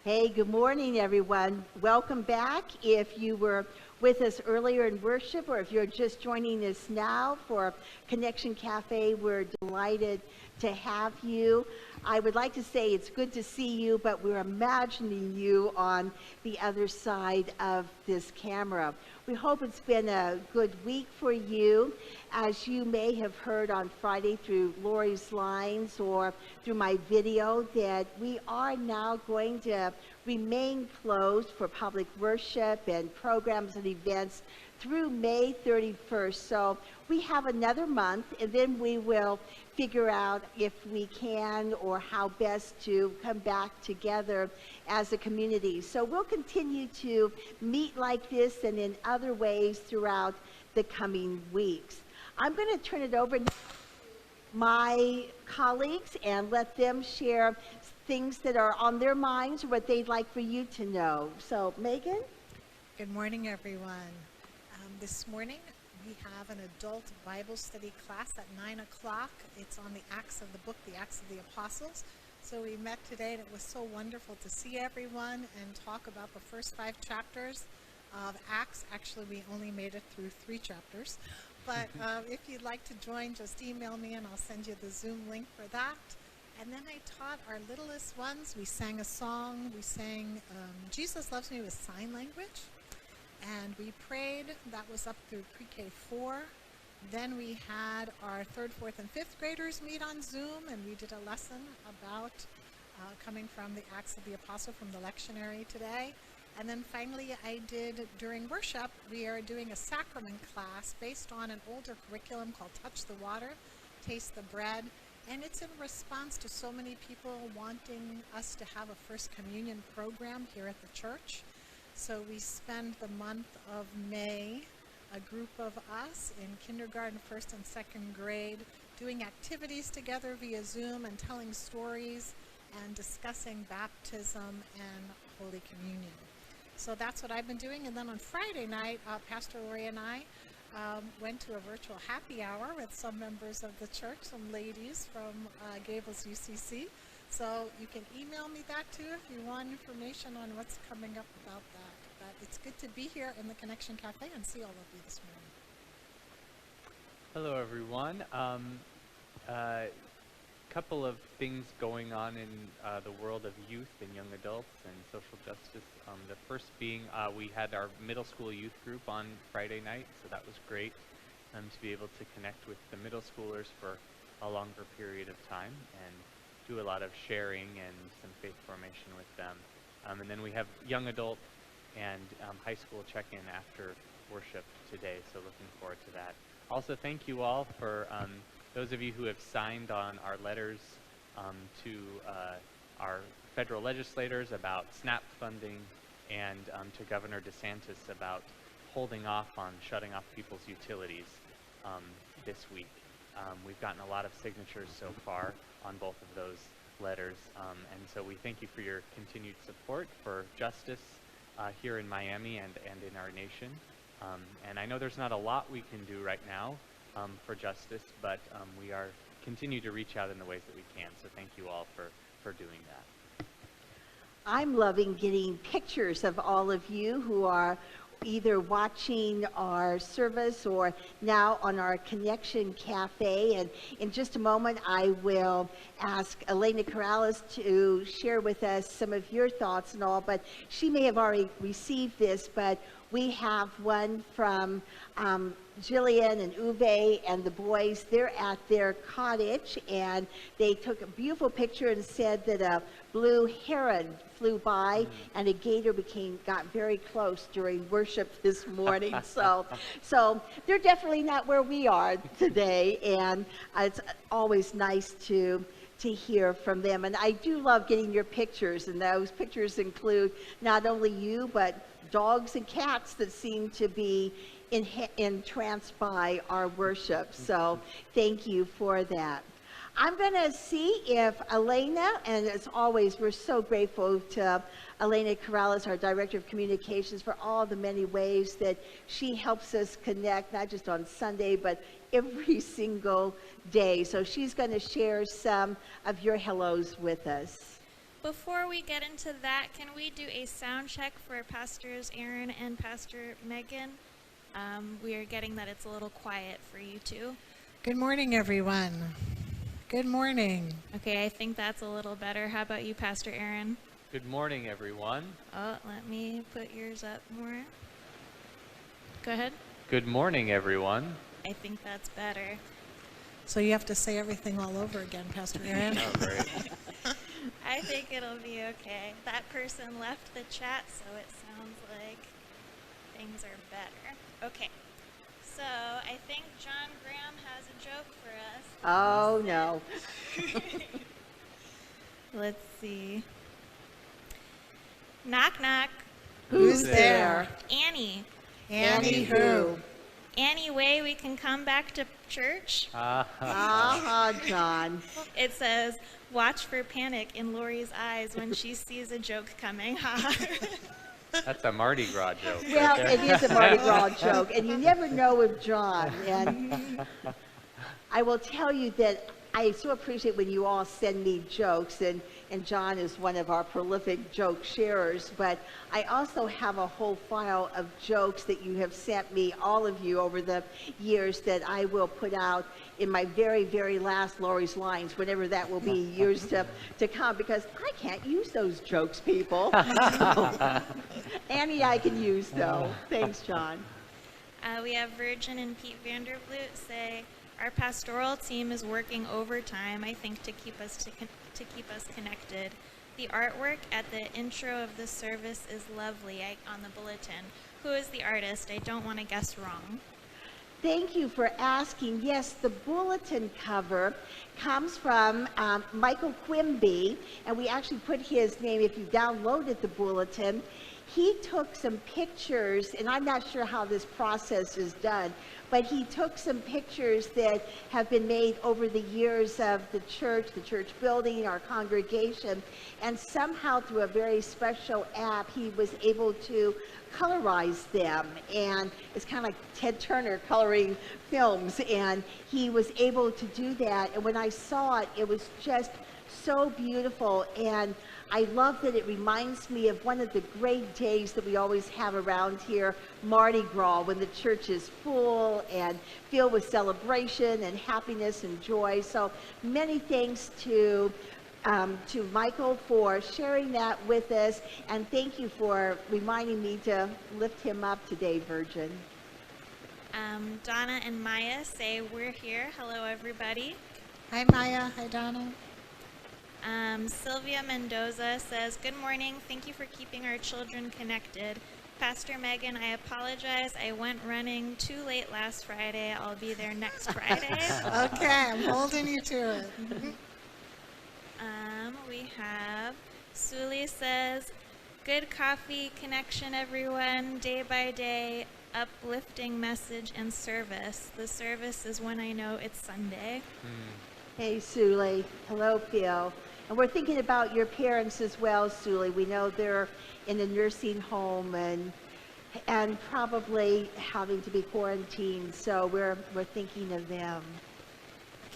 Hey, good morning, everyone. Welcome back. If you were with us earlier in worship, or if you're just joining us now for Connection Cafe, we're delighted to have you. I would like to say it's good to see you, but we're imagining you on the other side of this camera. We hope it's been a good week for you. As you may have heard on Friday through Lori's lines or through my video, that we are now going to remain closed for public worship and programs and events through May 31st. So we have another month, and then we will figure out if we can or how best to come back together as a community. So we'll continue to meet like this and in other ways throughout the coming weeks. I'm going to turn it over to my colleagues and let them share things that are on their minds or what they'd like for you to know. So, Megan? Good morning, everyone. This morning we have an adult Bible study class at 9 o'clock. It's on the Acts of the book, the Acts of the Apostles. So we met today, and it was so wonderful to see everyone and talk about the first 5 chapters of Acts. Actually, we only made it through 3 chapters. But if you'd like to join, just email me and I'll send you the Zoom link for that. And then I taught our littlest ones. We sang a song. We sang Jesus Loves Me with sign language. And we prayed. That was up through pre-K 4. Then we had our 3rd, 4th, and 5th graders meet on Zoom, and we did a lesson about coming from the Acts of the Apostle from the lectionary today. And then finally, I did, during worship, we are doing a sacrament class based on an older curriculum called Touch the Water, Taste the Bread. And it's in response to so many people wanting us to have a First Communion program here at the church. So we spend the month of May, a group of us in kindergarten, 1st and 2nd grade, doing activities together via Zoom and telling stories and discussing baptism and Holy Communion. So that's what I've been doing. And then on Friday night, Pastor Lori and I went to a virtual happy hour with some members of the church, some ladies from Gables UCC. So you can email me that too if you want information on what's coming up about that. But it's good to be here in the Connection Cafe and see all of you this morning. Hello, everyone. Couple of things going on in the world of youth and young adults and social justice. The first being we had our middle school youth group on Friday night, so that was great to be able to connect with the middle schoolers for a longer period of time and do a lot of sharing and some faith formation with them. And then we have young adult and high school check-in after worship today, so looking forward to that. Also, thank you all for those of you who have signed on our letters to our federal legislators about SNAP funding and to Governor DeSantis about holding off on shutting off people's utilities this week. We've gotten a lot of signatures so far on both of those letters, and so we thank you for your continued support for justice here in Miami and in our nation. And I know there's not a lot we can do right now for justice, but we are continue to reach out in the ways that we can. So thank you all for doing that. I'm loving getting pictures of all of you who are either watching our service or now on our Connection Cafe. And in just a moment, I will ask Elena Corrales to share with us some of your thoughts and all, but she may have already received this, but we have one from Jillian and Uwe and the boys. They're at their cottage, and they took a beautiful picture and said that a blue heron flew by and a gator got very close during worship this morning. so they're definitely not where we are today, and it's always nice to hear from them. And I do love getting your pictures, and those pictures include not only you, but dogs and cats that seem to be entranced by our worship. So thank you for that. I'm going to see if Elena, and as always, we're so grateful to Elena Corrales, our Director of Communications, for all the many ways that she helps us connect, not just on Sunday, but every single day. So she's going to share some of your hellos with us. before we get into that, can we do a sound check for Pastors Aaron and Pastor Megan? We are getting that it's a little quiet for you two. Good morning, everyone. Good morning. Okay, I think that's a little better. How about you, Pastor Aaron? Good morning, everyone. Oh, let me put yours up more. Go ahead. Good morning, everyone. I think that's better. So you have to say everything all over again, Pastor Aaron. Oh, great. I think it'll be okay. That person left the chat, so it sounds like things are better. Okay, so I think John Graham has a joke for us. Oh, no. Let's see. Knock, knock. Who's there? there? Annie. Annie who? Any way we can come back to church? Ah, John. It says, watch for panic in Lori's eyes when she sees a joke coming. That's a Mardi Gras joke. Well, right it there. is a Mardi Gras joke, and you never know with John. And I will tell you that I so appreciate when you all send me jokes, and John is one of our prolific joke sharers, but I also have a whole file of jokes that you have sent me, all of you, over the years that I will put out in my very, very last Lori's Lines, whenever that will be, years to come, because I can't use those jokes, people. Annie, I can use, though. Thanks, John. We have Virgin and Pete Vanderbloot say, our pastoral team is working overtime, I think, to keep us connected. The artwork at the intro of the service is lovely on the bulletin. Who is the artist? I don't want to guess wrong. Thank you for asking. Yes, the bulletin cover comes from Michael Quimby, and we actually put his name, if you downloaded the bulletin. He took some pictures, and I'm not sure how this process is done, but he took some pictures that have been made over the years of the church building, our congregation, and somehow through a very special app, he was able to colorize them. And it's kind of like Ted Turner coloring films, and he was able to do that. And when I saw it, it was just so beautiful, and I love that it reminds me of one of the great days that we always have around here, Mardi Gras, when the church is full and filled with celebration and happiness and joy. So many thanks to Michael for sharing that with us, and thank you for reminding me to lift him up today, Virgin. Donna and Maya say, we're here. Hello, everybody. Hi, Maya. Hi, Donna. Sylvia Mendoza says, good morning. Thank you for keeping our children connected. Pastor Megan, I apologize. I went running too late last Friday. I'll be there next Friday. Okay, I'm holding you to it. We have Suli says, good coffee connection, everyone. Day by day, uplifting message and service. The service is when I know it's Sunday. Hey, Suli. Hello, Phil. And we're thinking about your parents as well, Suli. We know they're in a nursing home and probably having to be quarantined, so we're thinking of them.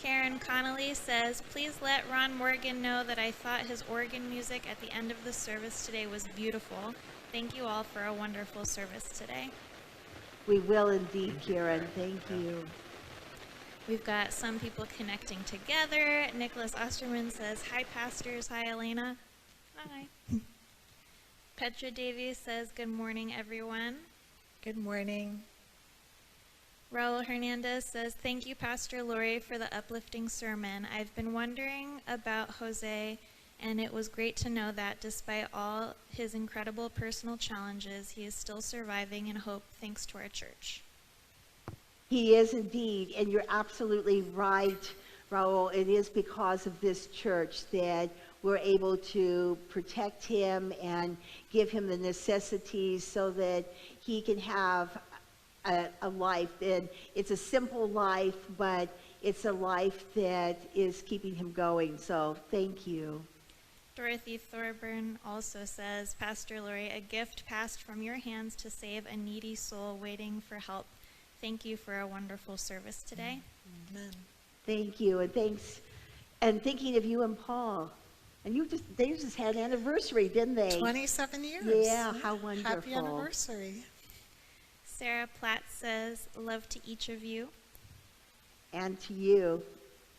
Karen Connolly says, please let Ron Morgan know that I thought his organ music at the end of the service today was beautiful. Thank you all for a wonderful service today. We will indeed, Karen. Thank you. We've got some people connecting together. Nicholas Osterman says, hi, pastors. Hi, Elena. Hi. Petra Davies says, good morning, everyone. Good morning. Raul Hernandez says, thank you, Pastor Lori, for the uplifting sermon. I've been wondering about Jose, and it was great to know that despite all his incredible personal challenges, he is still surviving in hope thanks to our church. He is indeed, and you're absolutely right, Raul. It is because of this church that we're able to protect him and give him the necessities so that he can have a life. And it's a simple life, but it's a life that is keeping him going. So thank you. Dorothy Thorburn also says, Pastor Lori, a gift passed from your hands to save a needy soul waiting for help. Thank you for a wonderful service today. Amen. Thank you, and thanks. And thinking of you and Paul And they just had an anniversary, didn't they? 27 years. Yeah, how wonderful. Happy anniversary. Sarah Platt says, love to each of you. And to you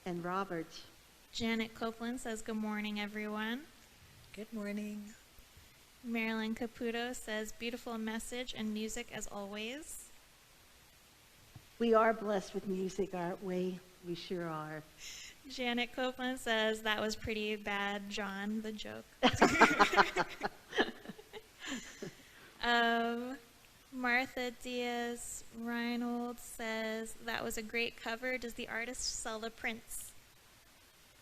and Robert. Janet Copeland says, good morning, everyone. Good morning. Marilyn Caputo says, beautiful message and music as always. We are blessed with music, aren't we? We sure are. Janet Copeland says, that was pretty bad, John, the joke. Martha Diaz Reinhold says, that was a great cover. Does the artist sell the prints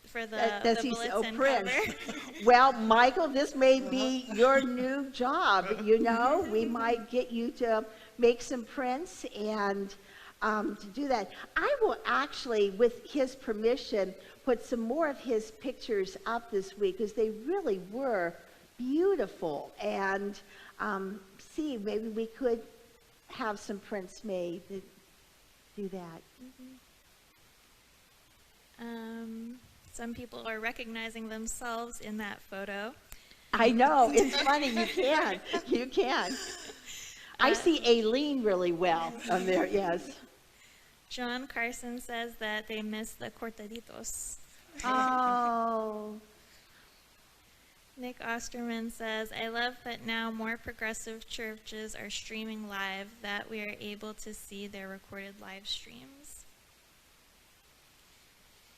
for the bulletin prints? cover? Well, Michael, this may be your new job, you know. We might get you to make some prints and to do that. I will actually, with his permission, put some more of his pictures up this week because they really were beautiful. And see, maybe we could have some prints made that do that. Some people are recognizing themselves in that photo. I know, it's funny, you can. I see Aileen really well on there, yes. John Carson says that they miss the cortaditos. Oh. Nick Osterman says, I love that now more progressive churches are streaming live, that we are able to see their recorded live streams.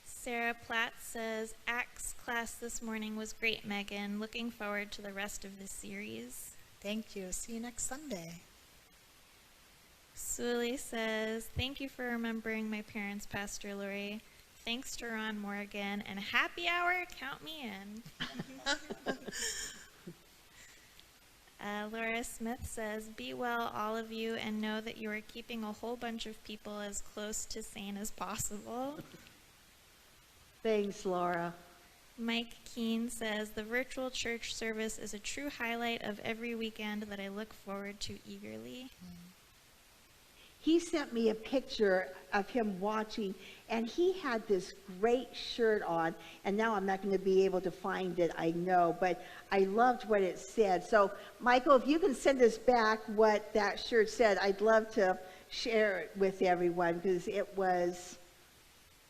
Sarah Platt says, Acts class this morning was great, Megan. Looking forward to the rest of the series. Thank you. See you next Sunday. Suli says, thank you for remembering my parents, Pastor Lori. Thanks to Ron Morgan, and happy hour, count me in. Laura Smith says, be well, all of you, and know that you are keeping a whole bunch of people as close to sane as possible. Thanks, Laura. Mike Keene says, the virtual church service is a true highlight of every weekend that I look forward to eagerly. He sent me a picture of him watching, and he had this great shirt on, and now I'm not going to be able to find it, I know, but I loved what it said. So, Michael, if you can send us back what that shirt said, I'd love to share it with everyone, because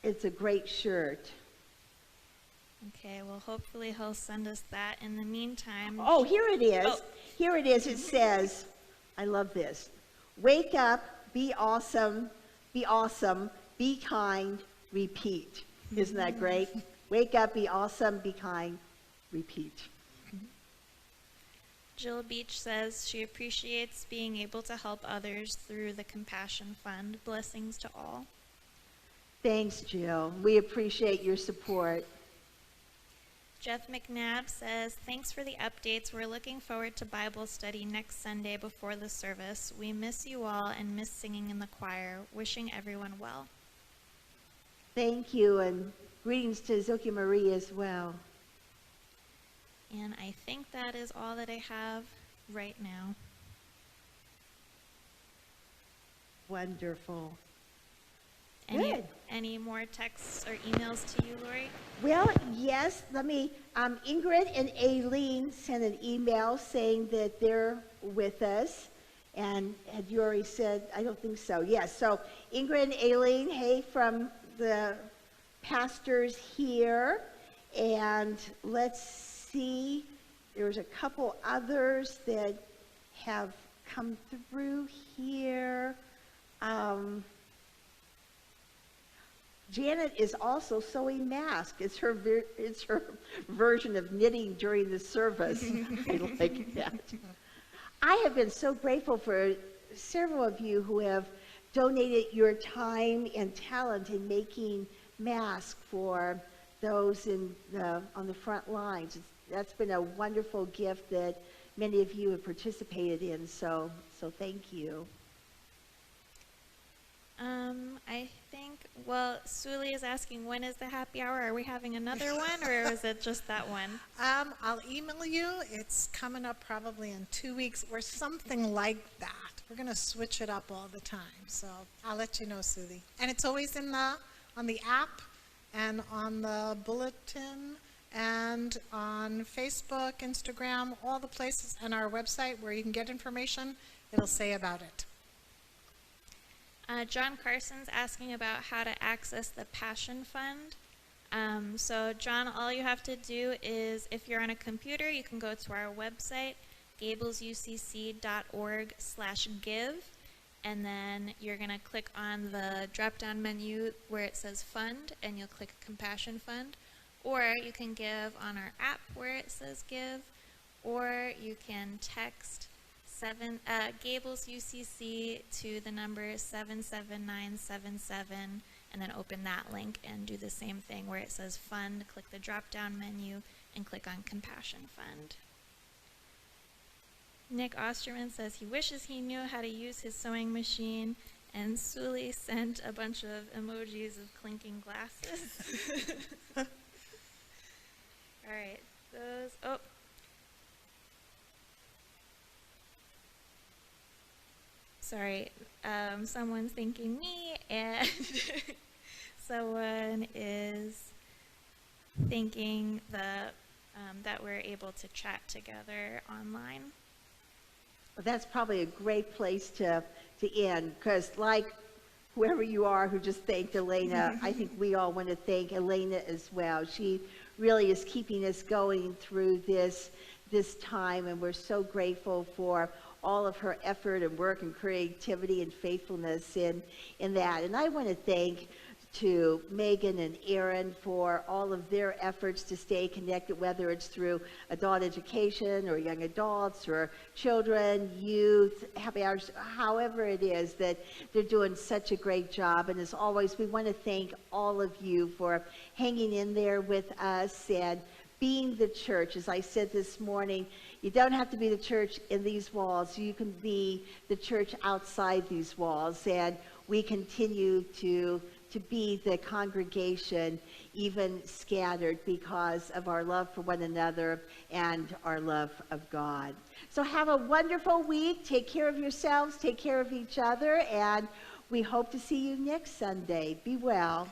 it's a great shirt. Okay, well, hopefully he'll send us that. In the meantime... Oh, here it is. Oh. Here it is. It says, I love this. Wake up, be awesome, be kind, repeat. Isn't that great? Wake up, be awesome, be kind, repeat. Jill Beach says she appreciates being able to help others through the Compassion Fund. Blessings to all. Thanks, Jill. We appreciate your support. Jeff McNabb says, thanks for the updates. We're looking forward to Bible study next Sunday before the service. We miss you all and miss singing in the choir. Wishing everyone well. Thank you, and greetings to Zilke Marie as well. And I think that is all that I have right now. Wonderful. Good. Any more texts or emails to you, Lori? Well, yes, Ingrid and Aileen sent an email saying that they're with us. And had you already said, I don't think so. Yes, so Ingrid and Aileen, hey, from the pastors here. And let's see, there's a couple others that have come through here. Janet is also sewing masks. It's her version of knitting during the service. I like that. I have been so grateful for several of you who have donated your time and talent in making masks for those on the front lines. That's been a wonderful gift that many of you have participated in. So thank you. I think, Suli is asking, when is the happy hour? Are we having another one, or is it just that one? I'll email you. It's coming up probably in 2 weeks or something like that. We're going to switch it up all the time. So I'll let you know, Suli. And it's always on the app and on the bulletin and on Facebook, Instagram, all the places, and our website where you can get information, it'll say about it. John Carson's asking about how to access the Passion Fund. So John, all you have to do is, if you're on a computer, you can go to our website, gablesucc.org/give, and then you're going to click on the drop-down menu where it says Fund, and you'll click Compassion Fund. Or you can give on our app where it says Give, or you can text Gables UCC to the number 77977, and then open that link and do the same thing where it says Fund, click the drop-down menu, and click on Compassion Fund. Nick Osterman says he wishes he knew how to use his sewing machine, and Suli sent a bunch of emojis of clinking glasses. All right, sorry, someone's thinking me, and someone is thinking that we're able to chat together online. Well, that's probably a great place to end, because like whoever you are who just thanked Elena, I think we all want to thank Elena as well. She really is keeping us going through this time, and we're so grateful for all of her effort and work and creativity and faithfulness in that. And I want to thank to Megan and Aaron for all of their efforts to stay connected, whether it's through adult education or young adults or children, youth, happy hours, however it is that they're doing such a great job. And as always, we want to thank all of you for hanging in there with us and being the church. As I said this morning, you don't have to be the church in these walls. You can be the church outside these walls. And we continue to be the congregation, even scattered, because of our love for one another and our love of God. So have a wonderful week. Take care of yourselves. Take care of each other. And we hope to see you next Sunday. Be well.